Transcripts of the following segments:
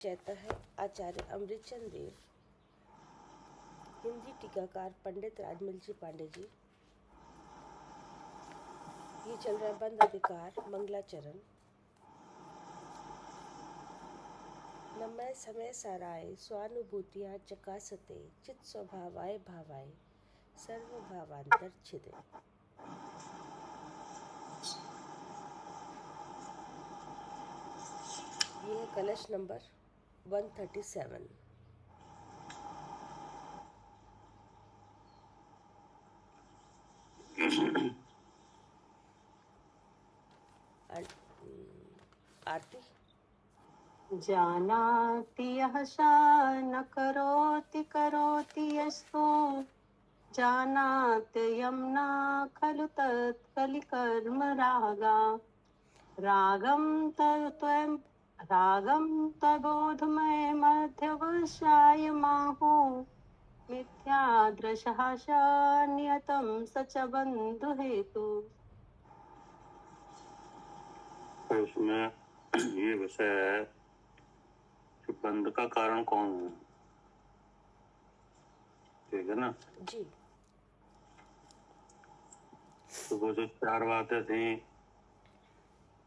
चैता है आचार्य अमृतचंद देव, हिंदी टीकाकार पंडित राजमल जी पांडे जी। ये चल रहा है बंद अधिकार मंगलाचरण। नमय समय साराय स्वानुभूतियाँ चकासते चित स्वभावाय भावाय सर्व भावांतर छिदे। ये है कलश नंबर 137। आरती। जानाति यः सा न करोति करोति यस्तु जानात्ययं न खलु तत् कलिकर्म रागं तद्बोधमय मध्यवशाय माहु मिथ्यादृशः स नियतं स च बन्धुहेतु। तो इसमें ये विषय है कि बंध का कारण कौन है। ठीक है ना जी। तो वो जो चार बातें थी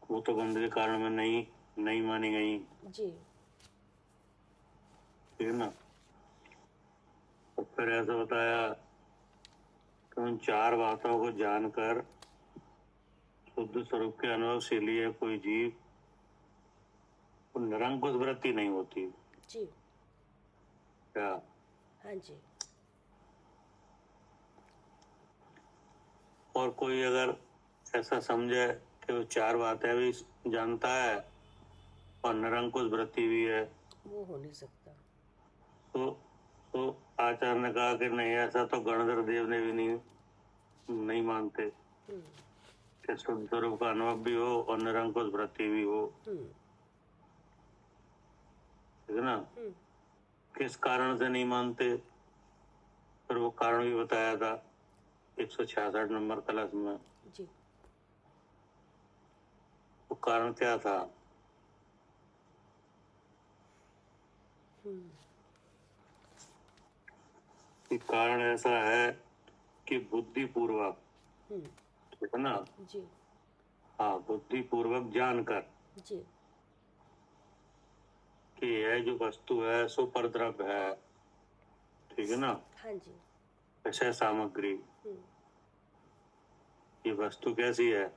वो तो बंध के कारण में नहीं मानी गई। जी। ठीक है ना। और फिर ऐसा बताया कि उन चार बातों को जानकर शुद्ध स्वरूप के अनुभव से लिए कोई जीव निरंकुश वृत्ति नहीं होती। जी। क्या? हाँ जी। और कोई अगर ऐसा समझे कि वो चार बातें भी जानता है और निरंकुश वृत्ति भी है, वो हो नहीं सकता। तो आचार्य ने कहा कि नहीं, ऐसा तो गणधर देव ने भी नहीं मानते कि शुद्ध स्वरूप का अनुभव भी हो और निरंकुश वृत्ति भी हो। ठीक है ना। किस कारण से नहीं मानते, फिर वो कारण भी बताया था 166 नंबर कलश में। जी। वो कारण क्या था? कि कारण ऐसा है कि बुद्धिपूर्वक, ठीक है ना। जी। हाँ, बुद्धिपूर्वक जानकर जी। कि यह जो वस्तु है सो परद्रव्य है। ठीक है ना। हाँ जी। विषय सामग्री, ये वस्तु कैसी है?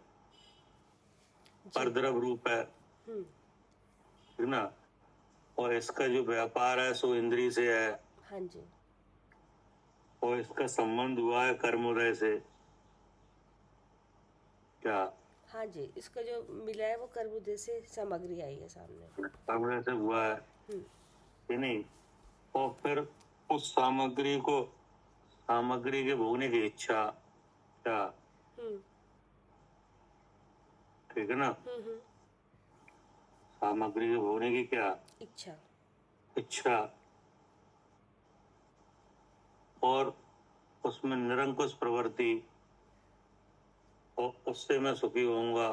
परद्रव्य रूप है। ठीक ना। और इसका जो व्यापार है सो इंद्रिय से है। हाँ जी। और इसका संबंध हुआ है कर्मोदय से। क्या? हाँ जी, इसका जो मिला है वो कर्मोदय से सामग्री आई है सामने। कर्मोदय से हुआ है कि नहीं। और फिर उस सामग्री के भोगने की इच्छा। क्या? ठीक है ना। सामग्री के भोगने की क्या इच्छा। और उसमें निरंकुश प्रवृत्ति, और उससे मैं सुखी होऊंगा,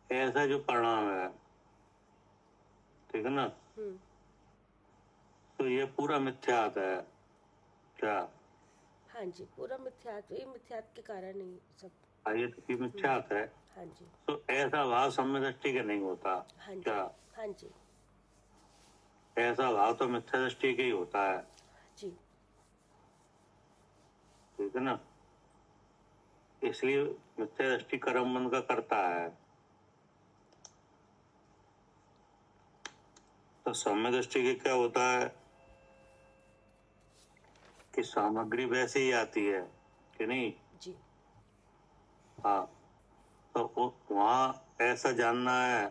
ऐसा जो परिणाम है। ठीक है ना। तो ये पूरा मिथ्यात है। क्या? हाँ जी, पूरा मिथ्यात्व, ये मिथ्यात्व के कारण ही सब। ये तो मिथ्यात है। हाँ जी। तो ऐसा भाव सम्य दृष्टि के नहीं होता। हाँ जी। क्या? हाँ जी। ऐसा भाव तो मिथ्या दृष्टि के ही होता है। जी। ठीक है ना। इसलिए मिथ्या दृष्टि कर्म बंध का करता है। तो सम्य दृष्टि के क्या होता है कि सामग्री वैसे ही आती है कि नहीं। जी। हाँ, तो वहाँ ऐसा जानना है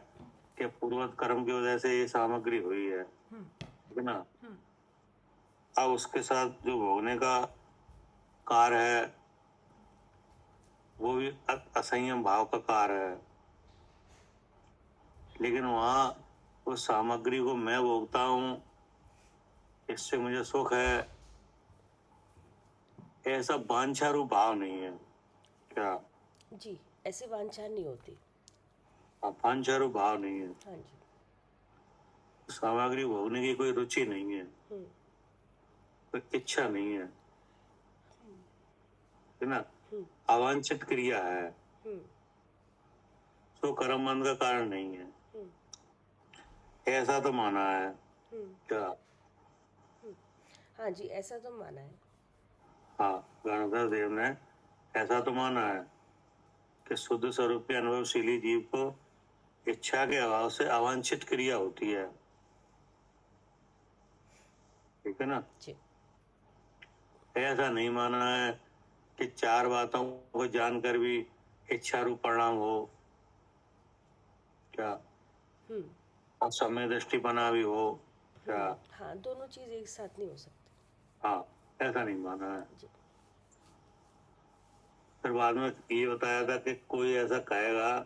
कि पूर्वत कर्म की वजह से ये सामग्री हुई है। ठीक है ना। अब उसके साथ जो भोगने का कार्य है वो भी असंयम भाव का कार्य है। लेकिन वहाँ उस सामग्री को मैं भोगता हूँ, इससे मुझे सुख है, ऐसा वांछा रूप भाव नहीं है। क्या? जी, ऐसे वांछा नहीं होती। वांछा रूप भाव नहीं है। हाँ जी। सामग्री भोगने की कोई रुचि नहीं है, हम्म, कोई इच्छा नहीं है ना। हम्म, अवांछित क्रिया है, हम्म, तो कर्म बंध का कारण नहीं है, हम्म, ऐसा तो माना है हम्म, क्या। हाँ जी, ऐसा तो माना है। हाँ, गणधर देव ने ऐसा तो माना है कि शुद्ध स्वरूप के अनुभवशीली जीव को इच्छा के अभाव से अवांछित क्रिया होती है, ठीक है ना। जी, ऐसा नहीं माना है कि चार बातों को जानकर भी इच्छा रूप परिणाम हो क्या, हम्म, और समय दृष्टि बना भी हो क्या। हाँ, दोनों चीज एक साथ नहीं हो सकती। हाँ, ऐसा नहीं माना है। जी, फिर बाद में ये बताया था कि कोई ऐसा कहेगा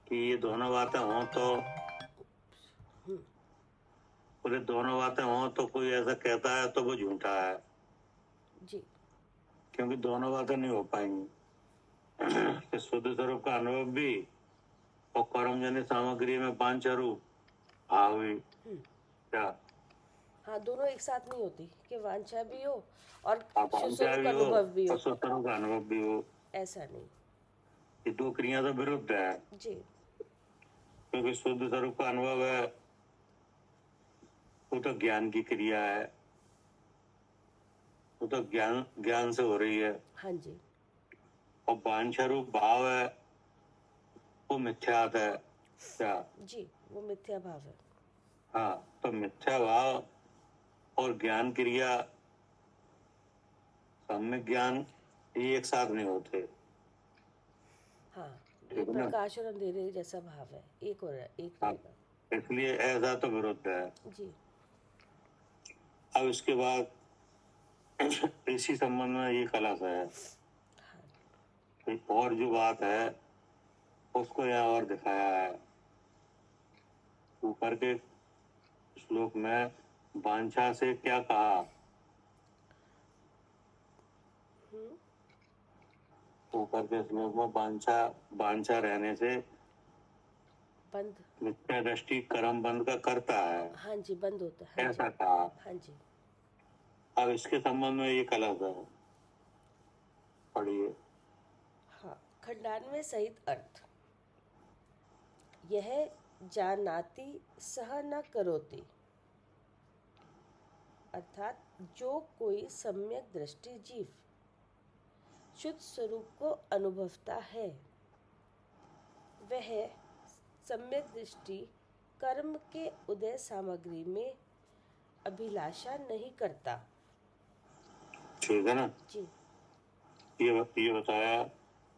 कि ये दोनों बातें हों तो, बोले दोनों बातें हों तो कोई ऐसा कहता है तो वो झूठा है, जी, क्योंकि दोनों बातें नहीं हो पाएंगी कि शुद्ध स्वरूप का अनुभव भी और कर्मजन्य सामग्री में वांछा रूप भाव भी क्या। हाँ, दोनों एक साथ नहीं होती कि वांछा भी हो और वांछा सुस्वरूप भी हो अनुभव भी और हो, शुद्ध स्वरूप का अनुभव भी हो, ऐसा नहीं। ये दो क्रिया तो विरुद्ध है। जी, क्योंकि शुद्ध स्वरूप का अनुभव है वो तो ज्ञान की क्रिया है, वो तो ज्ञान ज्ञान से हो रही है। हाँ जी, और वांछा रूप भाव है वो मिथ्यात है क्या। जी, वो मिथ्या भाव है। हाँ, तो मिथ्या भाव और ज्ञान क्रिया, सम्यक ज्ञान, ये एक साथ नहीं होते, हाँ, ये ठीक है ना। प्रकाश और अंधेरे जैसा भाव है, एक हो रहा है, एक हाँ, रहेगा। इसलिए ऐसा तो विरुद्ध है। जी, अब इसके बाद इसी संबंध में ये कलश है, हाँ, एक और जो बात है उसको यहाँ और दिखाया है ऊपर के श्लोक में। वांछा से क्या कहा, ऊपर के श्लोक में वांछा वांछा रहने से बंद, मिथ्या दृष्टि कर्म बंध का करता है, हाँ जी, बंद होता है, हाँ ऐसा जी, कहा। हाँ जी। अब इसके संबंध में ये कलश है, पढ़िए। हाँ, खंडान्वय सहित अर्थ। यह जानाति सह न करोति, अर्थात जो कोई सम्यक दृष्टि जीव शुद्ध स्वरूप को अनुभवता है, वह सम्यक दृष्टि कर्म के उदय सामग्री में अभिलाषा नहीं करता। ठीक है ना। जी, ये बताया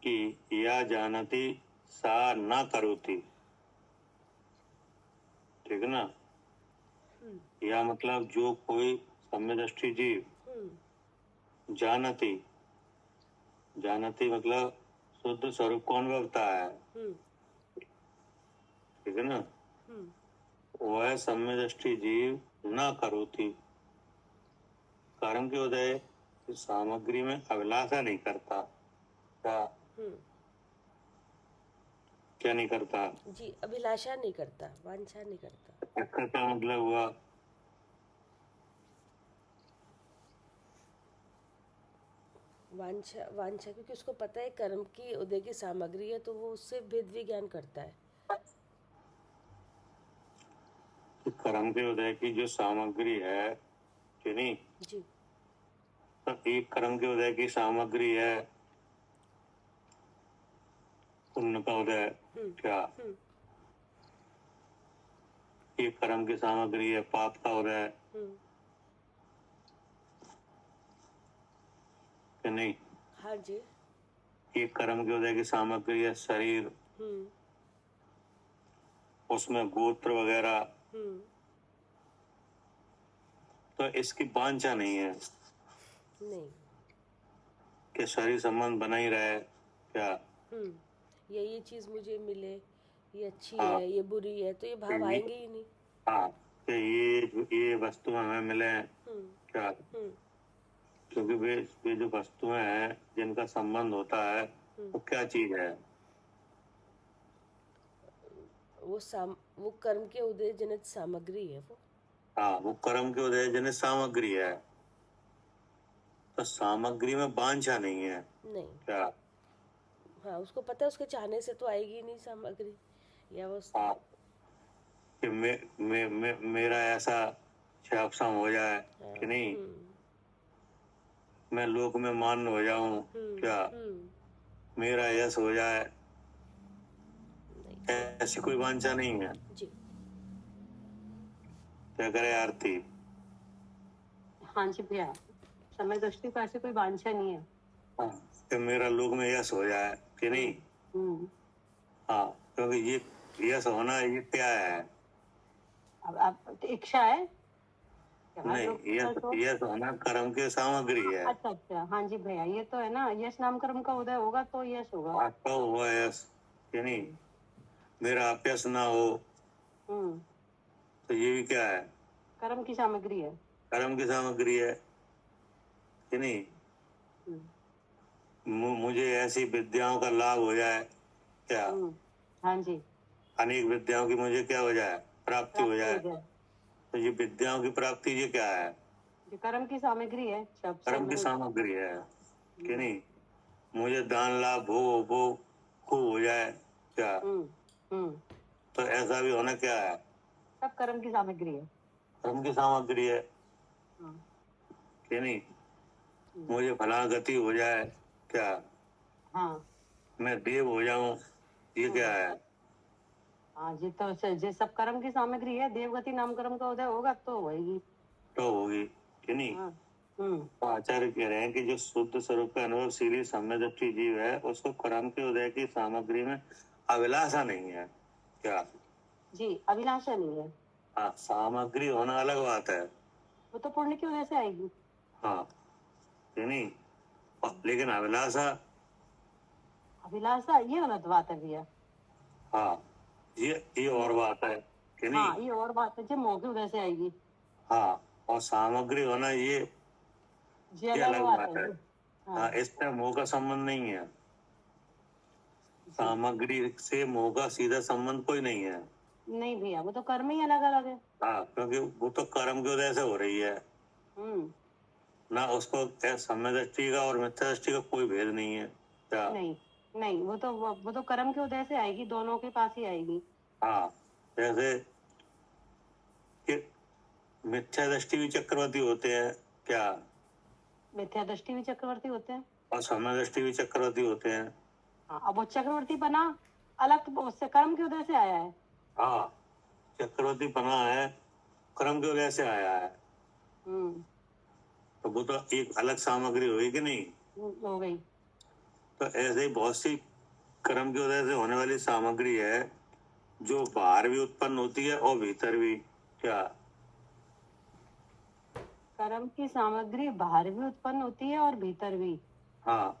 कि या जानती सा न करोति, ठीक है ना। या मतलब जो कोई सम्यदृष्टि जीव जानती, जानती मतलब शुद्ध स्वरूप को अनुभवता है, ठीक है ना। वह सम्यदृष्टि जीव न करोति, कर्म के उदय की सामग्री में अभिलाषा नहीं करता क्या, क्या नहीं करता। जी, अभिलाषा नहीं करता, वांछा नहीं करता। इसका क्या मतलब हुआ, वांछा वांछा क्योंकि उसको पता है कर्म की उदय की सामग्री है, तो वो उससे भेद विज्ञान करता है। कि कर्म के उदय की जो सामग्री है कि नहीं, जी, तो एक कर्म के उदय की सामग्री है पुण्य का उदय क्या, एक कर्म की सामग्री है पाप का उदय कि नहीं। हाँ जी, एक कर्म के उदय की सामग्री है शरीर, उसमें गोत्र वगैरह, तो इसकी वांछा नहीं है नहीं, कि शरीर संबंध बना ही रहे क्या। ये चीज मुझे मिले, ये अच्छी हाँ, है, ये बुरी है, तो ये भाव आएंगे ही नहीं। हाँ, कि ये वस्तु हमें मिले क्या, क्योंकि वे जो वस्तुएं हैं जिनका संबंध होता है वो क्या चीज है, वो कर्म के उदय जनित सामग्री है वो। हाँ, वो कर्म के उदय जनित सामग्री है। तो सामग्री में वांछा नहीं है नहीं। क्या? हाँ, उसको पता है उसके चाहने से तो आएगी नहीं सामग्री, या वो हाँ, कि मेरा ऐसा छाप सा हो जाए कि नहीं, मैं लोक में मान्य हो जाऊं क्या, मेरा यश हो जाए, नहीं। ऐसी कोई वांछा नहीं है। जी। क्या करे आरती? हाँ जी भैया, समय दृष्टि पर ऐसी कोई वांछा नहीं है। हाँ, कि मेरा लोक में यश हो जाए कि नहीं। हाँ, क्योंकि ये यश होना ये क्या है? अब इच्छा है क्या? नहीं, यश होना कर्म की सामग्री है। अच्छा अच्छा, हाँ जी भैया, ये तो है ना, यश नाम कर्म का उदय होगा तो यश होगा। आपका हुआ यश कि नहीं, मेरा अपयश ना हो, तो ये भी क्या है? कर्म की सामग्री है। कर्म की सामग्री है कि नहीं। मुझे ऐसी विद्याओं का लाभ हो जाए क्या, हाँ जी, अनेक विद्याओं की मुझे क्या हो जाए, प्राप्ति हो जाए। तो ये विद्याओं की प्राप्ति ये क्या है? ये कर्म की सामग्री है, कर्म की सामग्री है कि नहीं। मुझे दान लाभ हो खूब हो जाए क्या, तो ऐसा भी होना क्या है? सब कर्म की सामग्री है। कर्म की सामग्री है कि नहीं। मुझे फला गति हो जाए क्या, हाँ, मैं देव हो जाऊं, ये क्या है? हाँ जी, तो ये सब कर्म की सामग्री है। देवगति नाम कर्म का उदय होगा तो होगी, तो होगी कि नहीं। तो आचार्य कह रहे हैं कि जो शुद्ध स्वरूप का अनुभवशीली सम्यदृष्टि जीव है उसको कर्म के उदय की सामग्री में अभिलाषा नहीं है क्या। जी, अभिलाषा नहीं है। हाँ, सामग्री होना अलग बात है। वो तो पुण्य की वजह से आएगी। हाँ कि नहीं, लेकिन अभिलाषा, अभिलाषा ये गलत बात है भैया। हाँ, ये और बात है कि नहीं। हाँ, ये और बात है, जो मोह की वजह से आएगी। हाँ, और सामग्री होना ये अलग बात है। हाँ, इसमें मोह का संबंध नहीं है। सामग्री से मोह का सीधा संबंध कोई नहीं है। नहीं भैया, वो तो कर्म ही अलग अलग है। हाँ, क्योंकि वो तो कर्म की वजह से हो रही है ना, उसको सम्य दृष्टि का और मिथ्या दृष्टि का कोई भेद नहीं है क्या। नहीं नहीं, वो तो कर्म के उदय से आएगी, दोनों के पास ही आएगी। हाँ, जैसे कि मिथ्या दृष्टि भी चक्रवर्ती होते हैं क्या, मिथ्या दृष्टि भी चक्रवर्ती होते हैं और सम्य दृष्टि भी चक्रवर्ती होते हैं। हाँ, अब वो चक्रवर्ती बना अलग, तो उससे कर्म के उदय से आया है। हाँ, चक्रवर्ती बना है, कर्म की वजह से आया है। तो वो तो एक अलग सामग्री हुई कि नहीं, हो गई। तो ऐसे ही बहुत सी कर्म की वजह से होने वाली सामग्री है जो बाहर भी उत्पन्न होती है और भीतर भी क्या। कर्म की सामग्री बाहर भी उत्पन्न होती है और भीतर भी। हाँ,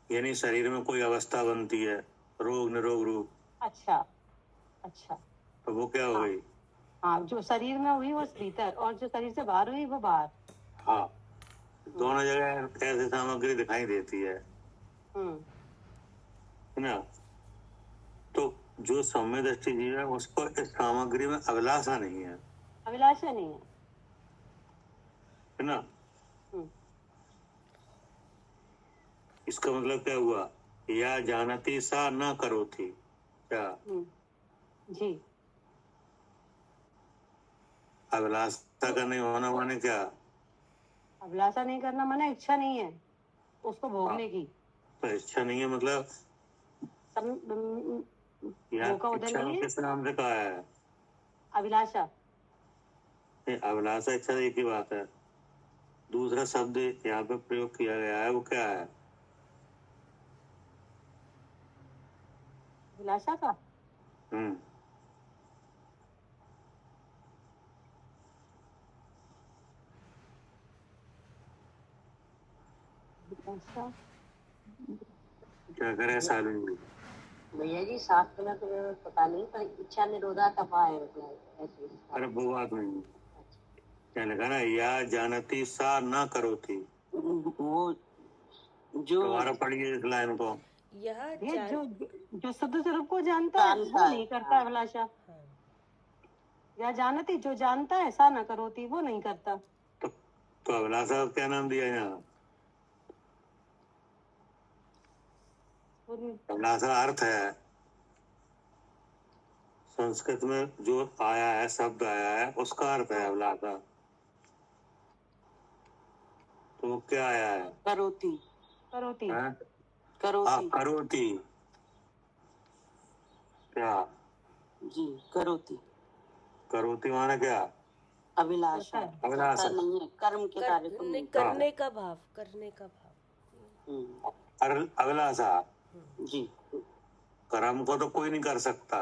यानी शरीर में कोई अवस्था बनती है, रोग निरोग रूप। अच्छा अच्छा, तो वो क्या हो गई? हाँ, जो शरीर में हुई वो भीतर, और जो शरीर से बाहर हुई वो बाहर। हाँ, दोनों जगह ऐसी सामग्री दिखाई देती है ना। तो जो सम्य दृष्टि जीव है उसको इस सामग्री में अभिलाषा नहीं है। अभिलाषा नहीं है ना। इसका मतलब क्या हुआ, या जानती सा न करो थी क्या। जी, अभिलाषा का नहीं होना माने क्या, अभिलाषा नहीं करना माने इच्छा नहीं है उसको भोगने की। तो इच्छा नहीं है मतलब इच्छा नहीं है। किस नाम से कहा है? अभिलाषा। अभिलाषा इच्छा एक ही बात है। दूसरा शब्द यहाँ पे प्रयोग किया गया है, वो क्या है? अभिलाषा का क्या करे सालिन जी? भैया जी, शास्त्र में तो पता नहीं, पर इच्छा निरोधा तपा है ऐसे। अरे वो बात नहीं, क्या लिखा ना, या जानती सा ना करो थी। वो जो दोबारा पढ़िए इस लाइन को। यह ये जान जो शुद्ध स्वरूप को जानता है वो नहीं करता अभिलाषा। हाँ, या जानती, जो जानता है सा न करोती, वो नहीं करता। तो अभिलाषा का क्या नाम दिया यहाँ? अभिलाषा अर्थ है, संस्कृत में जो आया है, शब्द आया है, उसका अर्थ है अभिलाषा। तो वो क्या आया है? करोती। करोती। हाँ, करोती। करोती। क्या? जी, करोती। करोती माने क्या? अभिलाषा। अभिलाषा नहीं है, कर्म के कार्य को नहीं। करने का भाव, करने का भाव। अभिलाषा जी। कर्म को तो कोई नहीं कर सकता।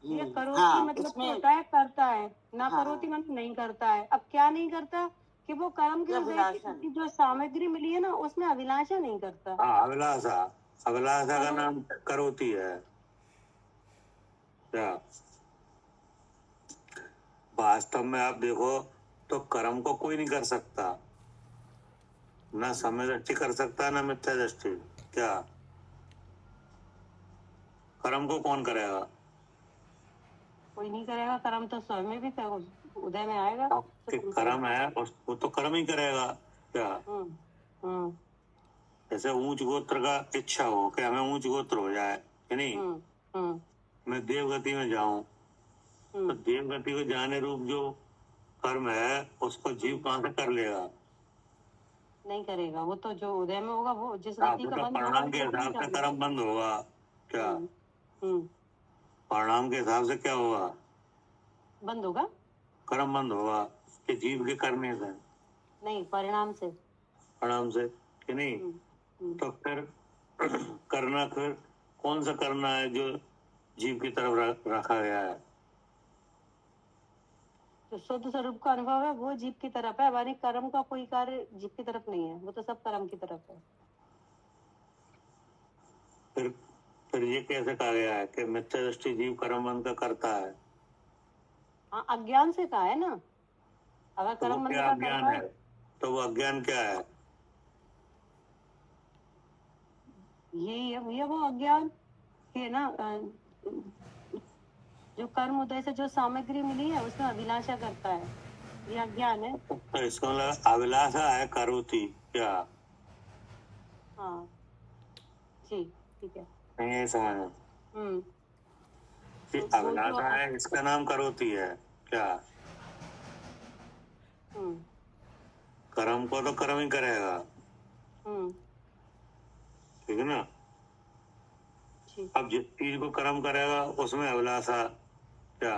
ये करोती मतलब होता है करता है, ना करोती मतलब नहीं करता है। अब क्या नहीं करता कि वो कर्म की उदय की जो सामग्री मिली है ना, उसमें अभिलाषा नहीं करता। हाँ, अभिलाषा। अभिलाषा का नाम करोती है। क्या? वास्तव में आप देखो तो कर्म को कोई नहीं कर सकता, ना समय दृष्टि कर सकता, ना मिथ्या दृष्टि। क्या? कर्म को कौन करेगा? कोई नहीं करेगा। कर्म तो स्वयं में भी उदय में आएगा। कि कर्म है वो तो कर्म ही करेगा। क्या? जैसे ऊंच गोत्र का इच्छा हो कि हमें ऊंच गोत्र हो जाए, कि नहीं? मैं देवगति में जाऊं, तो देवगति को जाने रूप जो कर्म है उसको जीव कहाँ से कर लेगा? नहीं करेगा। वो तो जो उदय में होगा, वो जिस गति का बंद होगा, परिणाम के हिसाब से कर्म बंद होगा। क्या? परिणाम के हिसाब से क्या होगा? बंद होगा। कर्म बंद होगा कि जीव के करने से नहीं, परिणाम से। परिणाम से, कि नहीं? तो फिर करना फिर कौन सा करना है जो जीव की तरफ रखा गया है? जो शुद्ध स्वरूप का अनुभव है वो जीव की तरफ है। हमारे कर्म का कोई कार्य जीव की तरफ नहीं है, वो तो सब कर्म की तरफ है। फिर ये कैसे कहा गया है कि मिथ्या दृष्टि जीव कर्म बंध का करता है? हाँ, अज्ञान से कहा है ना। अगर कर्म बंध का करता है तो वो अज्ञान क्या है? ये वो अज्ञान है ना, जो कर्म उदय से जो सामग्री मिली है उसमें अभिलाषा करता है, ये अज्ञान है। तो इसका मतलब अभिलाषा है करोती। क्या? हाँ जी, ठीक है। नहीं समझ। अभिलाषा है, इसका नाम करोती है। क्या? कर्म को तो कर्म ही करेगा, ठीक है ना? अब जिस चीज को कर्म करेगा उसमें अभिलाषा। क्या?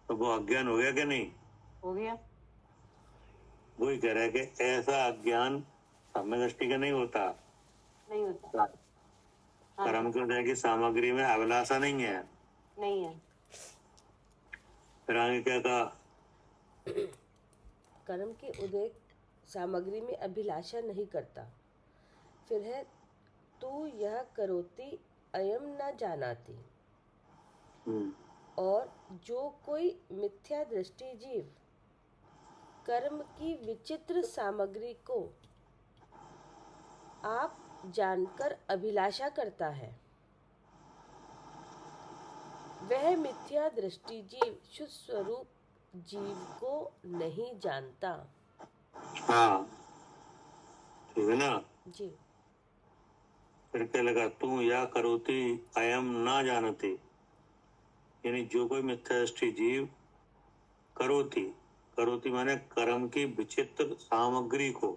तो वो अज्ञान हो गया कि नहीं? हो गया। वही कह रहा है कि ऐसा अज्ञान साम्य दृष्टि का नहीं होता। नहीं होता। कर्म की उदय की सामग्री में अभिलाषा नहीं है। नहीं है। फिर आगे क्या कहा? कर्म के उदय सामग्री में अभिलाषा नहीं करता। फिर है तू यह करोती अयम न जानाती। और जो कोई मिथ्या दृष्टि जीव कर्म की विचित्र सामग्री को आप जानकर अभिलाषा करता है, वह मिथ्या दृष्टि जीव शुद्ध स्वरूप जीव को नहीं जानता। हाँ, ठीक है ना जी। फिर क्या लगा? तू या करोती अयम ना जानती, यानी जो कोई मिथ्या दृष्टि जीव करोती, करोती माने कर्म की विचित्र सामग्री को।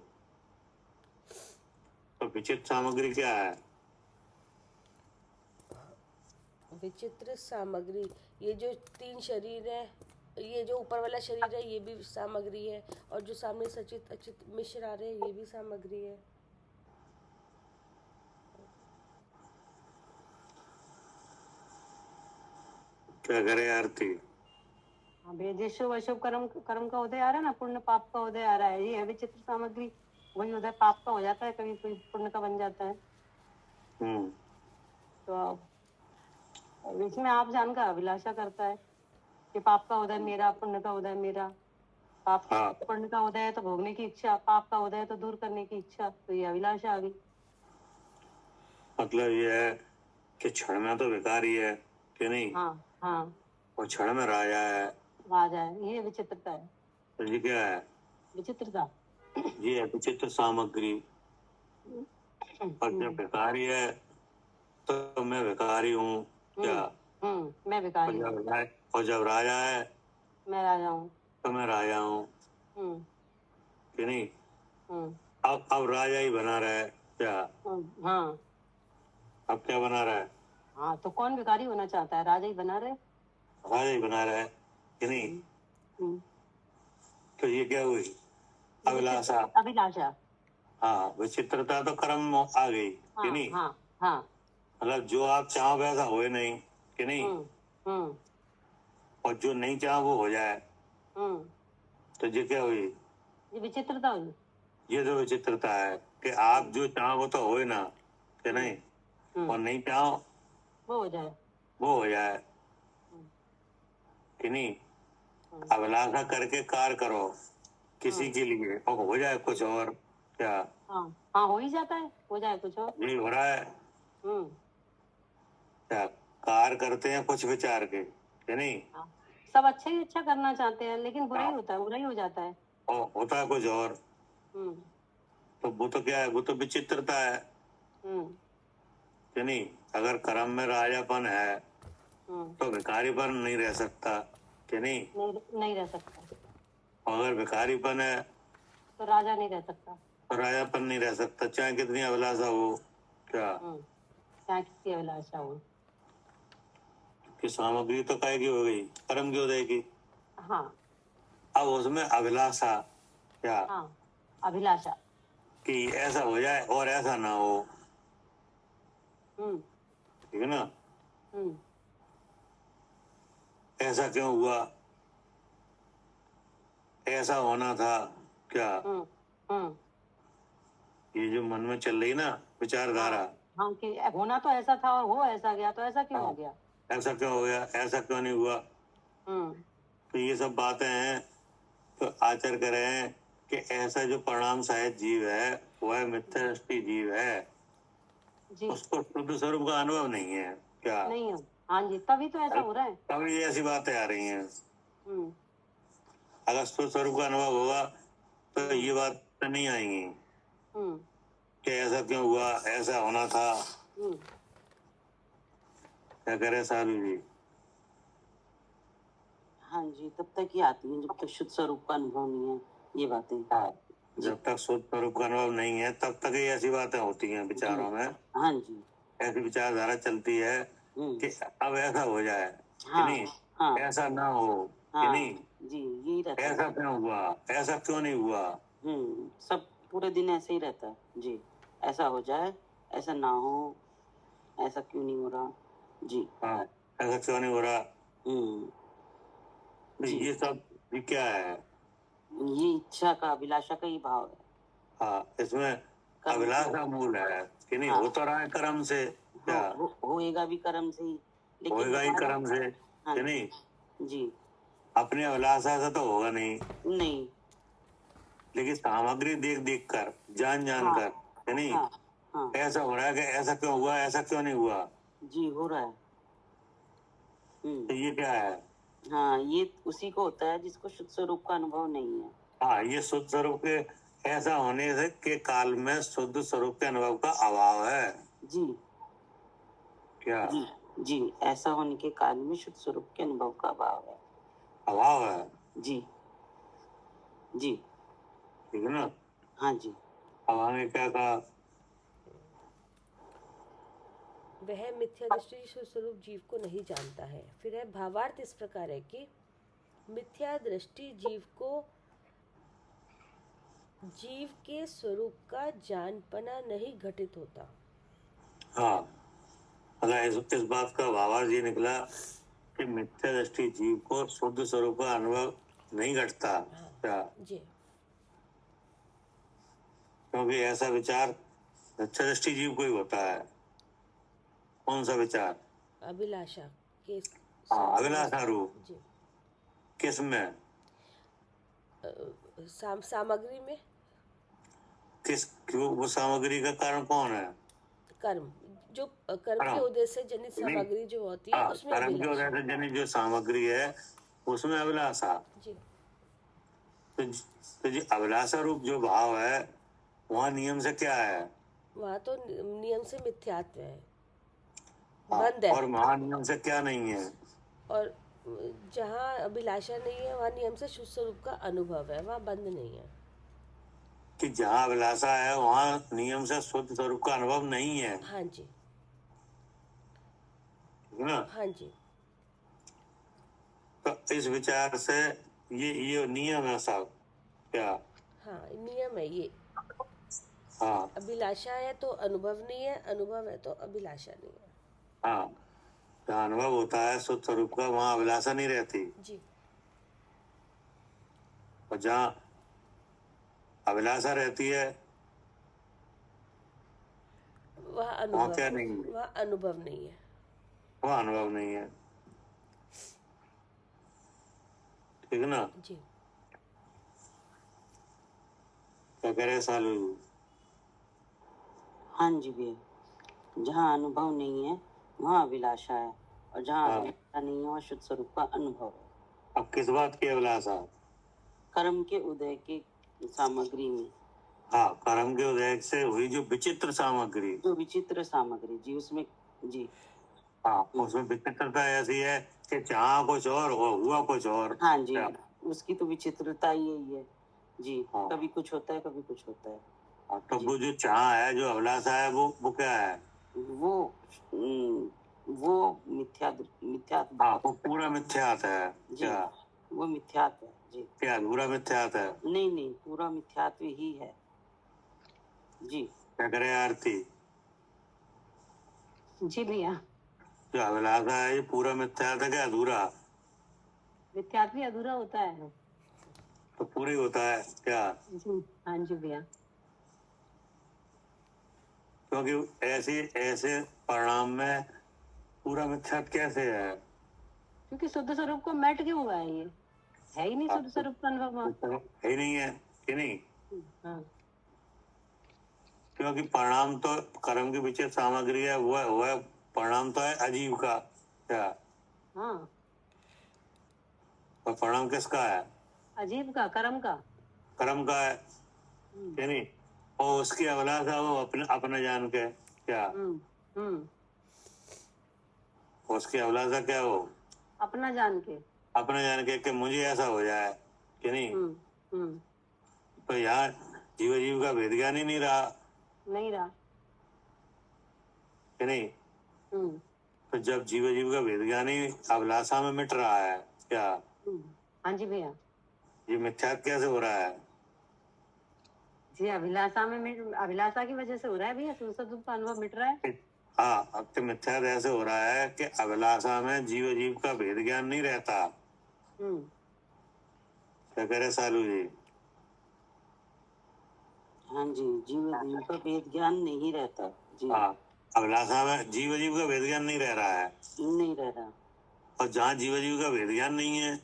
तो विचित्र सामग्री क्या है? विचित्र सामग्री, ये जो तीन शरीर है, ये जो ऊपर वाला शरीर है ये भी सामग्री है, और जो सामने सचित अचित मिश्र आ रहे हैं ये भी सामग्री है। क्या करे आरती? जो शुभ अशुभ कर्म का उदय आ रहा है ना, पुण्य पाप का उदय आ रहा है, ये है विचित्र सामग्री। वही उदय पाप का हो जाता है, कभी कोई पुण्य का बन जाता है। तो इसमें आप जानकर अभिलाषा करता है कि पाप का उदय मेरा, पुण्य का उदय मेरा। पुण्य का उदय है तो भोगने की इच्छा, पाप का उदय है तो दूर करने की इच्छा, तो ये अभिलाषा आ गई। मतलब ये है कि क्षण में तो भिखारी है कि नहीं, हाँ हाँ, और क्षण में राजा है। राजा है, ये विचित्रता है, तो ये क्या है? विचित्रता। ये है विचित्र सामग्री। और जब भिखारी है तो मैं भिखारी हूँ क्या? मैं और भिखारी हूँ, और जब राजा है मैं राजा हूँ। तो मैं राजा हूँ हम्म कि नहीं। हम्म अब राजा ही बना रहा है क्या? हाँ अब क्या बना रहा है? हाँ, तो कौन भिखारी होना चाहता है? राजा ही बना रहे। राजा ही बना रहा है कि नहीं। हम्म, तो ये क्या हुई? अभिलाषा। अभिलाषा। हाँ, विचित्रता तो कर्म आ गई कि हाँ नहीं। हाँ हाँ। मतलब जो आप चाहो वैसा होए नहीं कि नहीं, हम्म और जो नहीं चाहो वो हो जाए। हम्म तो ये क्या हुई? ये विचित्रता हुई। ये तो विचित्रता है कि आप जो चाहो वो तो होए ना कि नहीं, और नहीं चाहो वो हो जाए। वो हो जाए कि नहीं। अभिलाषा करके कार्य करो किसी के लिए और हो जाए कुछ और क्या? हाँ हाँ, हो ही जाता है, हो जाए कुछ और। यही हो रहा है हम्म क्या? कार्य करते हैं कुछ विचार के कि नहीं, हाँ। सब अच्छा ही अच्छा करना चाहते हैं, लेकिन बुरा ही होता है, बुरा ही हो जाता है। और होता है कुछ और। हम्म तो वो तो क्या है? वो तो विचित्रता है हम्म कि नहीं। अगर कर्म में राजापन है तो भिखारीपन नहीं रह सकता कि नहीं। नहीं रह सकता। और अगर भिखारीपन है तो राजा नहीं रह सकता। तो राजापन नहीं रह सकता, चाहे कितनी अभिलाषा हो क्या। चाहे किसकी अभिलाषा हो। कि सामग्री तो काय की हो गई? कर्म की उदय की। हाँ अब उसमें अभिलाषा क्या? हाँ, अभिलाषा। कि ऐसा हो जाए और ऐसा ना हो, हम्म ठीक है ना। हम्म ऐसा क्यों हुआ, ऐसा होना था क्या? हम्म हम्म ये जो मन में चल रही ना विचारधारा, हाँ, कि होना तो ऐसा था और हो ऐसा गया, तो ऐसा क्यों हो गया। ऐसा क्यों हो गया, ऐसा क्यों नहीं हुआ। हम्म तो ये सब बातें हैं। तो आचार्य कह रहे हैं कि ऐसा जो परिणाम सहित जीव है वह मिथ्या दृष्टि जीव है, जी। उसको शुद्ध स्वरूप का अनुभव नहीं है क्या। नहीं हो। हाँ जी, तभी तो ऐसा हो रहा है। तभी ये ऐसी बातें आ रही हैं। हम्म अगर शुद्ध स्वरूप का अनुभव होगा तो ये बात नहीं आएंगी हम्म कि ऐसा क्यों हुआ, ऐसा होना था। हम्म क्या करे साधु जी? हाँ जी, तब तक ही आती हैं जब तक शुद्ध स्वरूप का अनुभव नहीं है ये बातें। हाँ, जब तक शुद्ध स्वरूप का अनुभव नहीं है तब तक ही ऐसी बातें होती हैं विचारों में। हाँ जी। ऐसी विचारधारा चलती है कि अब ऐसा हो जाए कि हाँ नहीं, हाँ ऐसा ना हो कि हाँ नहीं, जी, यही रहता है। ऐसा क्यों हुआ, ऐसा क्यों नहीं हुआ। सब पूरे दिन ऐसे ही रहता है जी। ऐसा हो जाए, ऐसा ना हो, ऐसा क्यों नहीं हो रहा जी। हाँ, ऐसा क्यों नहीं हो रहा। तो जी। ये सब ये क्या है? ये इच्छा का, अभिलाषा का ही भाव है। हाँ, इसमें अभिलाषा मूल है कि नहीं। हाँ। हो तो रहा है कर्म से क्या, होएगा भी कर्म से ही, होएगा ही कर्म से हाँ कि नहीं। जी। अपनी अभिलाषा से तो होगा नहीं, नहीं। लेकिन सामग्री देख देख कर जान जान कर कि नहीं, हाँ ऐसा हो रहा है कि ऐसा क्यों हुआ, ऐसा क्यों नहीं हुआ। जी, हो रहा है। तो ये क्या है? हाँ, ये उसी को होता है जिसको शुद्ध स्वरूप का अनुभव नहीं है। हाँ, ये शुद्ध स्वरूप के ऐसा होने से के काल में शुद्ध स्वरूप के अनुभव का अभाव है जी क्या। जी जी, ऐसा होने के काल में शुद्ध स्वरूप के अनुभव का अभाव है। अभाव है जी जी, ठीक है ना। हाँ जी। अब हमें क्या कहा? वह मिथ्या दृष्टि स्वरूप जीव को नहीं जानता है। फिर है भावार्थ इस प्रकार है कि मिथ्या दृष्टि जीव को जीव के स्वरूप का जानपना नहीं घटित होता। हाँ, अगर इस बात का भावार्थ ये निकला कि मिथ्या दृष्टि जीव को शुद्ध स्वरूप का अनुभव नहीं घटता क्या। जी, क्योंकि ऐसा विचार मिथ्या दृष्टि जीव को ही होता है। कौन सा विचार? अभिलाषा के हाँ, अभिलाषा रूप। जी, किस में? सामग्री में। किस क्यों? वो सामग्री का कारण कौन है? कर्म, जो कर्म के हाँ। उदय से जनित नहीं। सामग्री जो होती है हाँ, उसमें कर्म के अभिलाषा। उदय से जनित जो सामग्री है उसमें अभिलाषा। जी तो जो अभिलाषा रूप जो भाव है वहाँ नियम से क्या है? वहाँ तो नियम से मिथ्यात्व है, हाँ, बंद है। और महानियम से क्या नहीं है? और जहाँ अभिलाषा नहीं है वहाँ नियम से शुद्ध स्वरूप का अनुभव है, वहाँ बंद नहीं है। कि जहाँ अभिलाषा है वहाँ नियम से शुद्ध स्वरूप का अनुभव नहीं है, हाँ जी, है ना? हाँ जी, तो इस विचार से ये नियम है सब क्या? हाँ नियम है ये। हाँ अभिलाषा है तो अनुभव नहीं है, अनुभव है तो अभिलाषा नहीं है। हाँ, जहाँ अनुभव होता है शुद्ध स्वरूप का वहाँ अभिलाषा नहीं रहती, जी और जहाँ अभिलाषा रहती है वहाँ वहाँ अनुभव, क्या नहीं है? वहाँ अनुभव नहीं है। वहाँ अनुभव नहीं है, ठीक है ना? जी क्या कह रहे सालू? हाँ जी भैया, जहाँ अनुभव नहीं है वहाँ अभिलाषा है, और जहाँ हाँ। अभिलाषा नहीं है वहाँ शुद्ध स्वरूप का अनुभव है। अब किस बात की अभिलाषा? कर्म के उदय की सामग्री में, हाँ, कर्म के उदय से हुई जो विचित्र सामग्री, जो विचित्र सामग्री जी, उसमें जी, हाँ, उसमें विचित्रता ऐसी है कि जहाँ कुछ और हुआ कुछ और। हाँ जी, क्या? उसकी तो विचित्रता ही यही है जी। हाँ। कभी कुछ होता है, कभी कुछ होता है। हाँ, तो वो जो चाह है, जो अभिलाषा है, वो क्या है? वो मिथ्यात्व हाँ, वो पूरा मिथ्यात है जी, क्या? वो मिथ्यात्व है जी। क्या अधूरा मिथ्यात है? नहीं, पूरा मिथ्यात्व ही है जी। क्या करे आरती? जी भैया, जो अभिलाषा है ये पूरा मिथ्यात है क्या अधूरा? मिथ्यात्व भी अधूरा होता है। तो पूरी होता है क्या? जी हाँ जी भैया। क्योंकि ऐसे परिणाम में पूरा मिथ्यात कैसे है? क्योंकि शुद्ध स्वरूप को मैट क्यों हुआ है, ये है ही नहीं शुद्ध स्वरूप का अनुभव वहाँ। है ही नहीं है कि नहीं? हाँ क्योंकि परिणाम तो कर्म की विचित्र सामग्री है, वो है परिणाम तो है अजीव का क्या? हाँ, और परिणाम किसका है? अजीब का, कर्म का। कर्म का है कि नहीं? और उसकी अभिलाषा वो अपने जान के क्या? हम्म, उसकी अभिलाषा क्या हो? अपना जान के। अपने जान के कि मुझे ऐसा हो जाए कि नहीं? हम्म, तो यहाँ जीव का भेद ज्ञान ही नहीं रहा नहीं रहा। कि नहीं? हम्म, तो जब जीव का भेद ज्ञान ही अभिलाषा में मिट रहा है क्या? हाँ जी भैया। ये मिथ्यात कैसे हो रहा है? जी अभिलाषा की वजह से हो रहा है भैया, शुद्ध स्वरूप का अनुभव मिट रहा है। हाँ, अब तो मिथ्यात ऐसे हो रहा है कि अभिलाषा में जीव का भेद ज्ञान नहीं रहता। क्या कह रहे सालू जी? हाँ जी, जीव का भेद ज्ञान नहीं रहता जी। हाँ, अभिलाषा में जीव का भेद ज्ञान नहीं रह रहा है, नहीं रह रहा। और जहाँ जीव का भेद ज्ञान नहीं है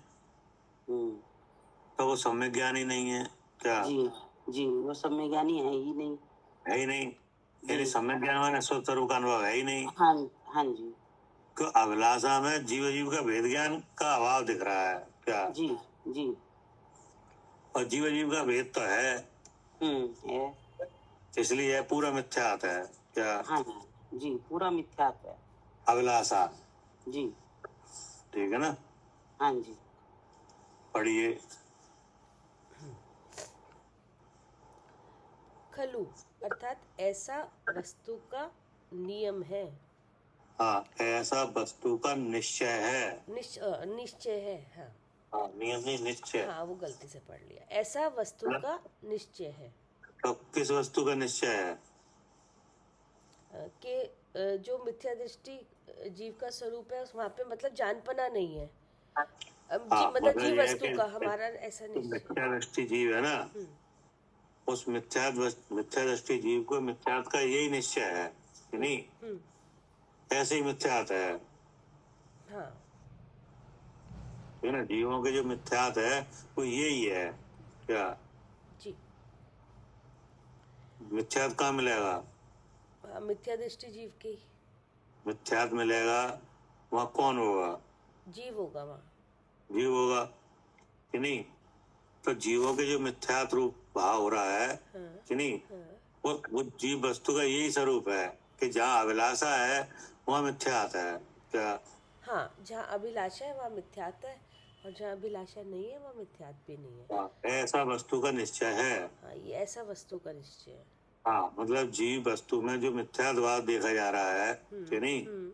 तो वो सम्यक ज्ञान ही नहीं है क्या? जी, वो सम्यक ज्ञानी है ही नहीं। है ही नहीं, यानी सम्यक ज्ञान माने शुद्ध स्वरूप का अनुभव है ही नहीं। हाँ जी। तो अभिलाषा में जीव का भेद ज्ञान का अभाव दिख रहा है क्या? जी। और जीव का भेद तो है, है, इसलिए पूरा मिथ्यात है क्या? हाँ जी, पूरा मिथ्यात्व है अभिलाषा, जी। ठीक है ना? हाँ जी। पढ़िए। खलु अर्थात ऐसा वस्तु का नियम है। हाँ, ऐसा वस्तु का निश्चय है। निश्चय है। हाँ हाँ, नियम नहीं निश्चय। हाँ, वो गलती से पढ़ लिया। ऐसा वस्तु का निश्चय है। तो किस वस्तु का निश्चय है? कि जो मिथ्या दृष्टि जीव का स्वरूप है वहाँ पे मतलब जानपना नहीं है। मतलब जीव वस्तु का हमारा ऐसा निश्चय। मिथ्या दृष्टि जीव है ना, उस मिथ्या दृष्टि जीव को मिथ्यात का यही निश्चय है कि नहीं? ऐसे ही मिथ्यात है। हाँ, है ना? जीवों के जो मिथ्यात है वो यही है क्या? जी। मिथ्यात कहाँ मिलेगा? हाँ, मिथ्या दृष्टि जीव की। मिथ्यात मिलेगा वहाँ कौन होगा? जीव होगा वहाँ। जीव होगा कि नहीं? तो जीवों के जो मिथ्यात रूप भाव हो रहा है हाँ, कि नहीं, हाँ, वो जीव वस्तु का यही स्वरूप है कि जहाँ अभिलाषा है वहाँ मिथ्यात है। क्या? हाँ, जहाँ अभिलाषा है वहाँ मिथ्यात्व है, और जहाँ अभिलाषा नहीं है वहाँ मिथ्यात्व भी नहीं है। ऐसा वस्तु का निश्चय है। हाँ, ये ऐसा वस्तु का निश्चय है। हाँ, मतलब जीव वस्तु में जो मिथ्यात्वाद देखा जा रहा है कि नहीं,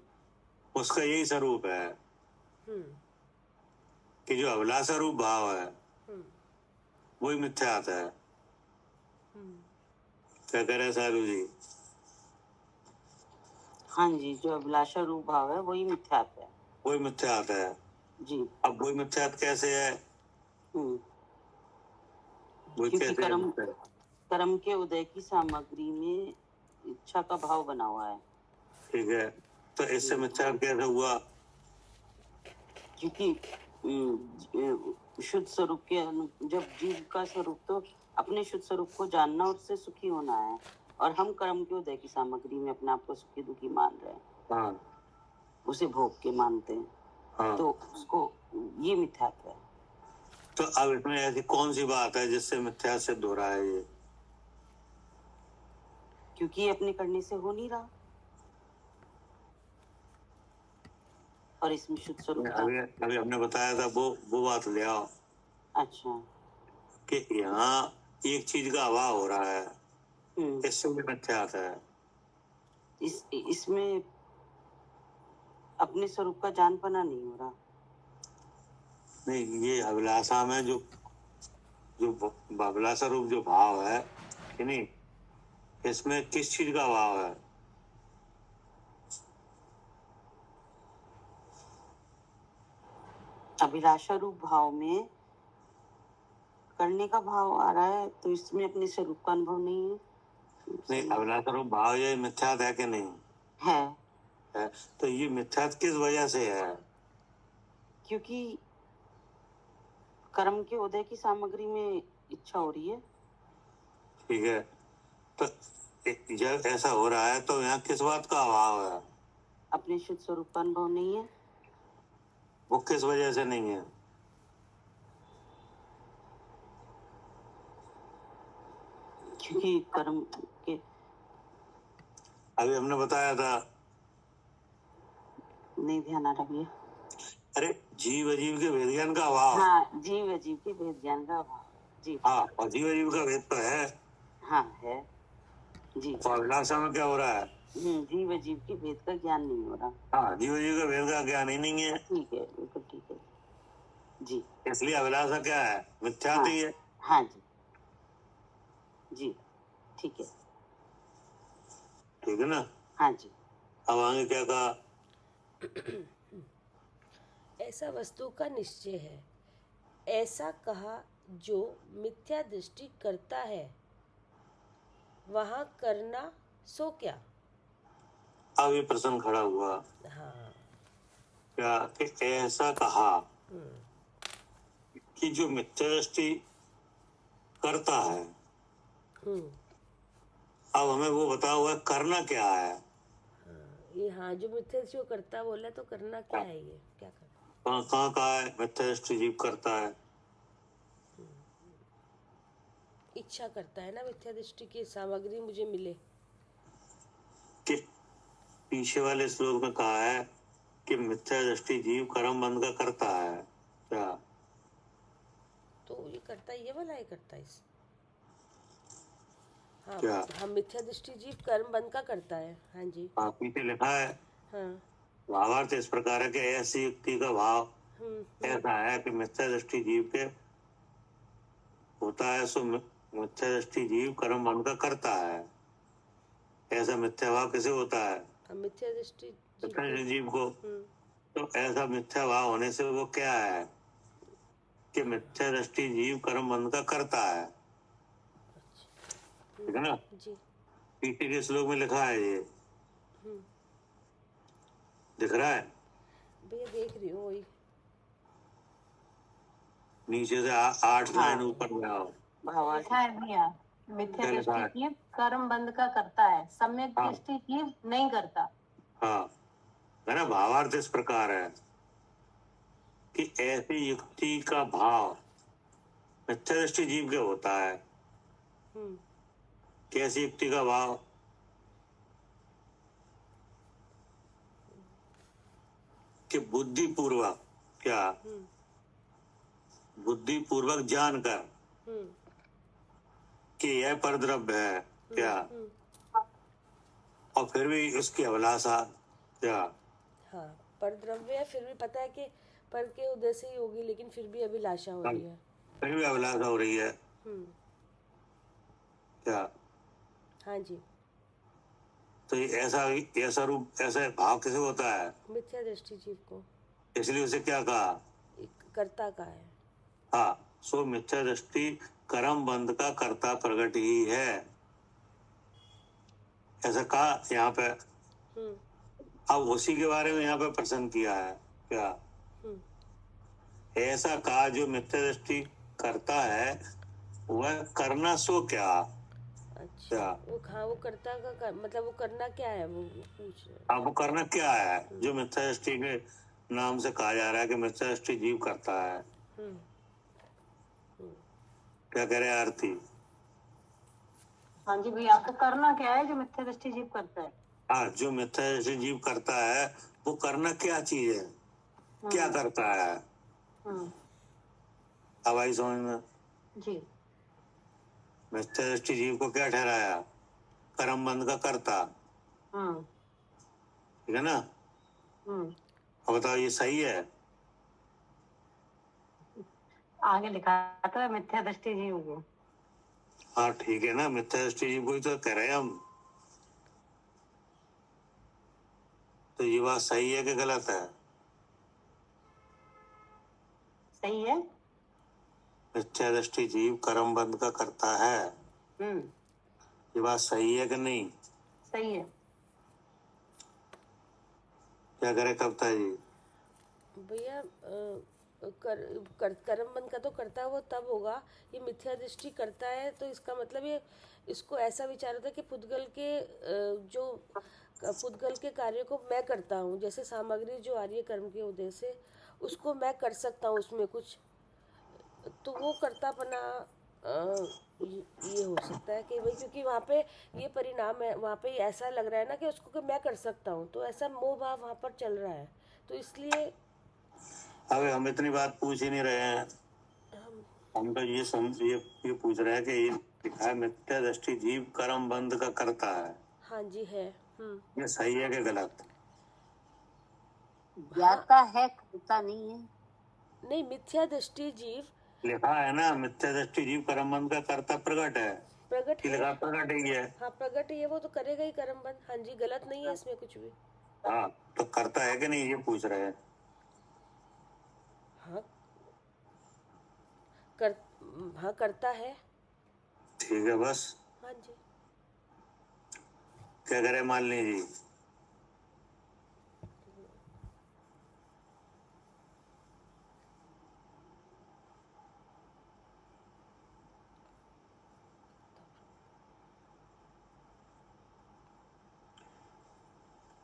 उसका यही स्वरूप है कि जो अभिलाषा रूप भाव है वही मिथ्यात है। क्या कह रहे हैं साधु जी? हाँ जी, जो अभिलाषा रूप भाव है वही मिथ्यात है। वही मिथ्यात है जी। अब वही मिथ्यात कैसे है? वही क्योंकि कैसे है? कर्म के उदय की सामग्री में इच्छा का भाव बना हुआ है। ठीक है, तो इससे मिथ्यात कैसे हुआ? क्योंकि शुद्ध स्वरूप के जब जीव का स्वरूप तो अपने शुद्ध स्वरूप को जानना और उससे सुखी होना है, और हम कर्म के उदय की सामग्री में अपने आप को सुखी दुखी मान रहे हैं। हाँ, उसे भोग के मानते हैं। हाँ। तो उसको ये मिथ्यात्व है। तो अब इसमें ऐसी कौन सी बात है जिससे मिथ्या सिद्ध हो रहा है ये? क्योंकि अपने करने से हो नहीं रहा, और इसमें शुद्ध स्वरूप अभी हमने बताया था वो बात ले आओ। अच्छा, कि यहाँ एक चीज का अभाव हो रहा है, इससे भी मिथ्यात है। इसमें अपने स्वरूप का जानपना नहीं हो रहा। नहीं, ये अभिलाषा में जो अभिलाषा रूप जो भाव है कि नहीं, इसमें किस चीज का भाव है? अभिलाषा रूप भाव में करने का भाव आ रहा है, तो इसमें अपने स्वरूप का अनुभव नहीं है। नहीं, अभिलाषा रूप भाव ये मिथ्यात है कि नहीं है? तो ये मिथ्यात किस वजह से है? क्योंकि कर्म के उदय की सामग्री में इच्छा हो रही है। ठीक है, तो जब ऐसा हो रहा है तो यहाँ किस बात का अभाव है? अपने शुद्ध स्वरूप का अनुभव नहीं है। वो किस वजह से नहीं है? क्योंकि कर्म के, अभी हमने बताया था, नहीं ध्यान आ रहा भैया। अरे जीव अजीव के भेद ज्ञान का अभाव। हाँ, जीव अजीव के भेद ज्ञान का अभाव। जी हाँ, और जीव अजीव का भेद तो है। हाँ, है जी। तो अभिलाषा में क्या हो रहा है? जीव अजीव के भेद का ज्ञान नहीं हो रहा। हाँ, जीव अजीव का भेद का ज्ञान ही नहीं है। ठीक है, बिल्कुल ठीक है जी। इसलिए अभिलाषा क्या है? मिथ्यात ही है। हाँ जी, जी ठीक है। ठीक है ना? हाँ जी। अब आगे क्या कहा? ऐसा वस्तु का निश्चय है, ऐसा कहा जो मिथ्या दृष्टि करता है, वहाँ करना सो क्या। अब ये प्रश्न खड़ा हुआ। हाँ, क्या कि ऐसा कहा कि जो मिथ्या दृष्टि करता है, अब हमें वो बता हुआ करना क्या है? ये हाँ, जो मिथ्या दृष्टि करता बोला, तो करना क्या है? ये क्या करना? कहाँ कहा है मिथ्या दृष्टि जीव करता है? इच्छा करता है ना, मिथ्या दृष्टि की सामग्री मुझे मिले। कि पीछे वाले श्लोक में कहा है कि मिथ्या दृष्टि जीव कर्म बंध का करता है। क्या? तो ये करता है, ये वाला ये करता है इस। हाँ, क्या? हम मिथ्या दृष्टि जीव कर्म बंद का करता है। हाँ जी। पीछे लिखा है। हाँ। भावार्थ इस प्रकार है कि ऐसी युक्ति का भाव ऐसा है कि मिथ्या दृष्टि जीव के होता है, सो मिथ्या दृष्टि जीव कर्म बंध का करता है। ऐसा मिथ्या भाव किसे होता है? मिथ्या दृष्टि जीव को। तो ऐसा मिथ्या भाव होने से वो क्या है कि मिथ्या दृष्टि जीव कर्म बंध का करता है। ठीक है ना? जी। पीछे के श्लोक में लिखा है, ये दिख रहा है भैया? देख रही हूँ वही। नीचे से 8 लाइन ऊपर में आओ। लिखा है भैया, मिथ्या दृष्टि जीव कर्म बंध का करता है, सम्यक दृष्टि जीव नहीं करता। हाँ, मेरा भावार्थ इस प्रकार है कि ऐसी युक्ति का भाव मिथ्या दृष्टि जीव के होता है। हम्म कैसी युक्ति का भाव? कि बुद्धि पूर्वक, क्या हम्म बुद्धि पूर्वक जानकर हम्म कि यह परद्रव्य है, क्या, और फिर भी उसकी अभिलाषा, क्या, हाँ, पर द्रव्य है, फिर भी पता है कि पर के उद्देश्य ही होगी, लेकिन फिर भी अभिलाषा हो रही है। फिर भी अभिलाषा हो रही है, हम्म क्या। हाँ जी, तो ये ऐसा रूप, ऐसा भाव किसे होता है? मिथ्या दृष्टि जीव को, इसलिए उसे क्या कहा? एक कर्ता का है। हाँ, सो मिथ्या दृष्टि कर्म बंध का कर्ता प्रकट ही है, ऐसा कहा यहाँ पे। हम्म अब उसी के बारे में यहाँ पे प्रश्न किया है, क्या, ऐसा कहा जो मिथ्या दृष्टि करता है वह करना सो क्या? अच्छा, क्या? वो हाँ, वो कर्ता का मतलब वो करना क्या है, वो पूछ रहे हैं। हाँ, वो करना क्या है जो मिथ्या दृष्टि के नाम से कहा जा रहा है कि मिथ्या दृष्टि जीव करता है? हम्म क्या कह रहे हैं आरती? हाँ जी भैया, आपको करना क्या है जो मिथ्या दृष्टि जीव करता है? हाँ, जो मिथ्या दृष्टि जीव करता है वो करना क्या चीज है, क्या करता है? अब आई समझ में? जी। मिथ्या दृष्टि जीव को क्या ठहराया? कर्म बंध का कर्ता, ठीक है ना। अब बताओ ये सही है? आगे लिखा था मिथ्या दृष्टि जीव को। हाँ ठीक है ना, मिथ्या दृष्टि जीव को ही तो कह रहे हैं हम। तो ये बात सही है कि गलत है? सही है। मिथ्या दृष्टि जीव कर्म बंध का करता है, ये बात सही है कि नहीं? सही है। क्या करे कविता जी? भैया कर्म बंध का तो करता वो तब होगा, ये मिथ्या दृष्टि करता है, तो इसका मतलब ये इसको ऐसा विचार होता है कि पुद्गल के जो पुद्गल के कार्य को मैं करता हूँ, जैसे सामग्री जो आ रही है कर्म के उद्देश्य से, उसको मैं कर सकता हूँ उसमें कुछ, तो वो कर्तापना ये हो सकता है कि भाई, क्योंकि वहाँ पे ये परिणाम है, वहाँ पे ऐसा लग रहा है ना कि उसको कि मैं कर सकता हूँ, तो ऐसा मोह भाव वहाँ पर चल रहा है, तो इसलिए अब हम इतनी बात पूछ ही नहीं रहे हैं, हम तो ये पूछ रहे हैं कि ये लिखा है मिथ्या दृष्टि जीव कर्म बंध का करता है। हाँ जी है। ये सही है कि गलत? ज्ञाता है, करता नहीं है। नहीं, मिथ्या दृष्टि जीव लिखा है ना, मिथ्या दृष्टि जीव कर्म बंध का कर्ता प्रकट है, प्रगट है। लिखा प्रकट ही है। हाँ, प्रगट है, वो तो करेगा ही कर्म बंध। हाँ जी, गलत नहीं है इसमें कुछ भी। हाँ, तो करता है कि नहीं ये पूछ रहे हैं। हाँ कर हाँ करता है। ठीक है बस। हाँ जी, क्या करे मालिनी जी?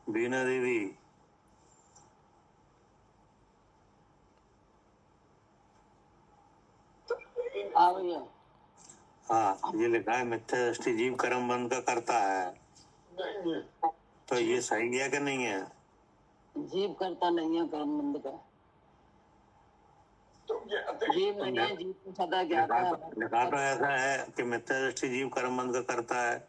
बीना देवी, भैया, हाँ ये लिखा है मिथ्या दृष्टि जीव कर्म बंध का करता है, तो ये सही है कि नहीं है? जीव करता नहीं है कर्म बंध का। जीव नहीं है, जीव को सदा ज्ञाता है। लिखा तो ऐसा है कि मिथ्या दृष्टि जीव कर्म बंध का करता है।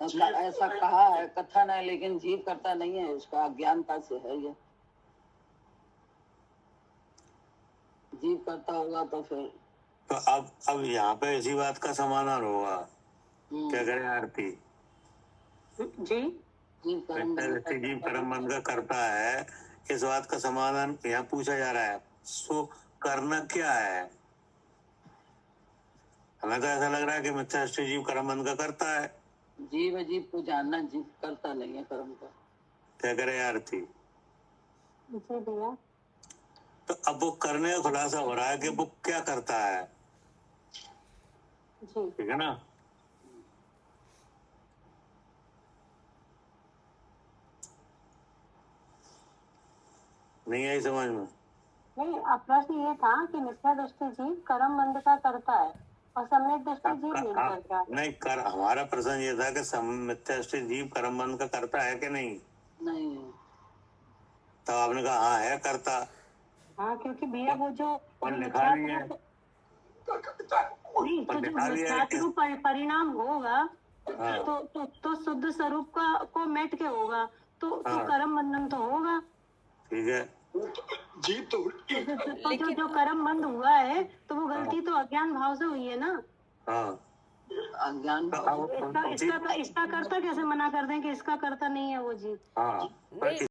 ऐसा कहा है, कथन है, लेकिन जीव करता नहीं है, उसका अज्ञानता से है ये। जीव करता होगा तो फिर तो अब यहाँ पे इसी बात का समाधान होगा। क्या करें आरती? जी। मिथ्या दृष्टि जीव कर्म बंध का करता है, इस बात का समाधान यहाँ पूछा जा रहा है। सो करना क्या है? हमें तो ऐसा लग रहा है कि मिथ्या दृष्टि जीव कर्म बंध का करता है। जीव अजीब को जानना, जीव करता नहीं है कर्म का। क्या करे आरती? जी भैया। तो अब वो करने का खुलासा हो रहा है कि वो क्या करता है, जी। ठीक है ना। नहीं आई समझ में? नहीं, अब प्रश्न ये था कि मिथ्या दृष्टि जीव कर्म बंध का करता है और सम्यक दृष्टि जीव नहीं करता। नहीं कर, हमारा प्रश्न ये था कि मिथ्या दृष्टि जीव कर्म बंध का करता है कि नहीं? नहीं। तो आपने कहा हाँ है करता। हाँ, क्योंकि भैया वो जो और लिखा नहीं है। नहीं, तो जो मिथ्यात्व परिणाम होगा हाँ। तो शुद्ध स्वरूप का को मेट के होगा, तो कर्म बंधन तो होगा। ठीक है जीव तो जो कर्म बंद हुआ है तो वो गलती तो अज्ञान भाव से हुई है ना। हाँ। अज्ञान इसका करता कैसे मना कर दें कि इसका करता नहीं है वो जीव? हाँ।